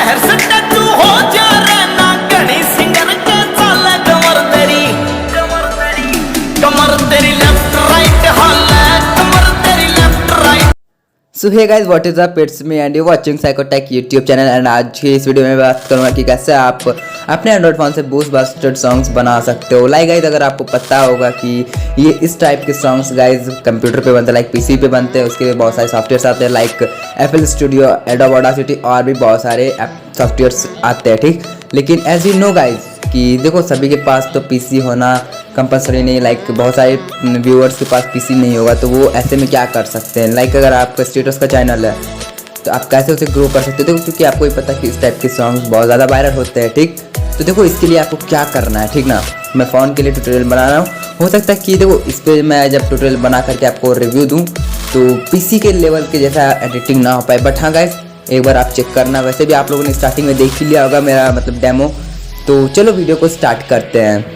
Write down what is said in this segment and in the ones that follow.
शहर से टू हो जा रहना घनी सिंगर के चाल कमर तेरी लेफ्ट राइट हाल कमर तेरी left right. So hey guys, what is up, it's me and you watching PsyKo-Tech YouTube channel. And आज की इस वीडियो में बात करूंगा कि कैसे आप अपने एंड्रॉइड फोन से बूस्ट बस्टेड सॉन्ग्स बना सकते हो। लाइक गाइस, अगर आपको पता होगा कि ये इस टाइप के सॉन्ग्स गाइस कंप्यूटर पे बनते हैं, लाइक पीसी पे बनते हैं, उसके लिए बहुत सारे सॉफ्टवेयर्स आते हैं like FL studio, adobe Audacity और भी बहुत सारे सॉफ्टवेयर्स आते हैं, ठीक। लेकिन एज यू नो गाइस कि देखो, सभी के पास तो पीसी होना कंपलसरी नहीं, लाइक बहुत सारे व्यूअर्स के पास पीसी नहीं होगा, तो वो ऐसे में क्या कर सकते हैं। लाइक अगर आपका स्टेटस का चैनल है तो आप कैसे उसे ग्रो कर सकते हो। देखो, क्योंकि आपको ही पता है कि इस टाइप के सॉन्ग्स बहुत ज़्यादा वायरल होते हैं, ठीक। तो देखो, इसके लिए आपको क्या करना है, ठीक ना। मैं फ़ोन के लिए ट्यूटोरियल बना रहा हूँ, हो सकता है कि देखो इस पर मैं जब ट्यूटोरियल बना करके आपको रिव्यू दूँ तो पीसी के लेवल के जैसा एडिटिंग ना हो पाए। बट हाँ गाइस, एक बार आप चेक करना। वैसे भी आप लोगों ने स्टार्टिंग में देख ही लिया होगा मेरा मतलब डेमो। तो चलो वीडियो को स्टार्ट करते हैं।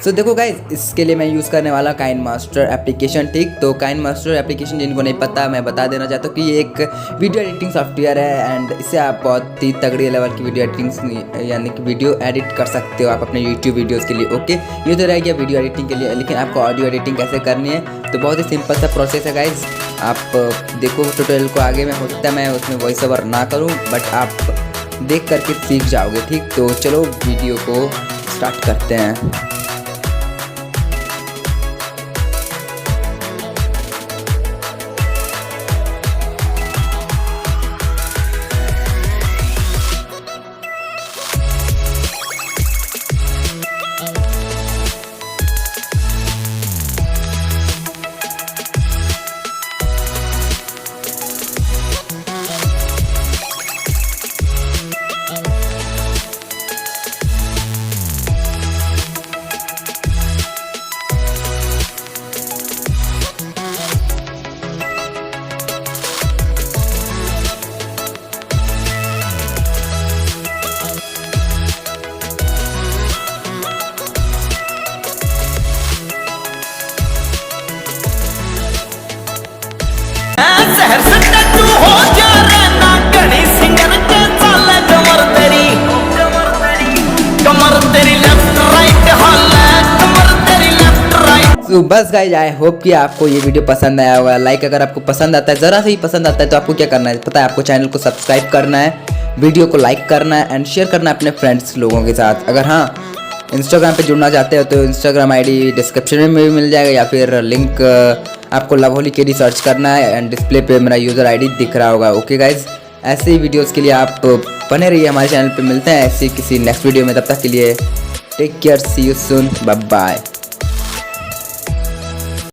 सो देखो गाइज, इसके लिए मैं यूज़ करने वाला काइनमास्टर एप्लीकेशन, ठीक। तो काइनमास्टर एप्लीकेशन जिनको नहीं पता, मैं बता देना चाहता हूँ कि ये एक वीडियो एडिटिंग सॉफ्टवेयर है एंड इससे आप बहुत ही तगड़ी लेवल की वीडियो एडिटिंग यानी कि वीडियो एडिट कर सकते हो आप अपने यूट्यूब वीडियोज़ के लिए। ओके, ये तो रह गया वीडियो एडिटिंग के लिए। लेकिन आपको ऑडियो एडिटिंग कैसे करनी है, तो बहुत ही सिंपल सा प्रोसेस है गाइज। आप देखो ट्यूटोरियल को, आगे में हो सकता है मैं उसमें वॉइस ओवर ना करूँ, बट आप देख करके सीख जाओगे, ठीक। तो चलो वीडियो को स्टार्ट करते हैं। शहर से टू हो जा रहना घनी सिंगर के चाल कमर तेरी लेफ्ट राइट हाल कमर तेरी लेफ्ट राइट। तो बस गाइज, आई होप कि आपको ये वीडियो पसंद आया होगा। लाइक अगर आपको पसंद आता है, ज़रा से ही पसंद आता है, तो आपको क्या करना है पता है, आपको चैनल को सब्सक्राइब करना है, वीडियो को लाइक करना है एंड शेयर करना है अपने फ्रेंड्स लोगों के साथ। अगर हाँ इंस्टाग्राम पे जुड़ना चाहते हो तो इंस्टाग्राम आईडी डिस्क्रिप्शन में भी मिल जाएगा, या फिर लिंक आपको लवली केडी सर्च करना है एंड डिस्प्ले पे मेरा यूज़र आईडी दिख रहा होगा। ओके गाइज, ऐसे ही वीडियोस के लिए आप बने रहिए हमारे चैनल पे। मिलते हैं ऐसे किसी नेक्स्ट वीडियो में, तब तक के लिए take care, see you soon, bye bye.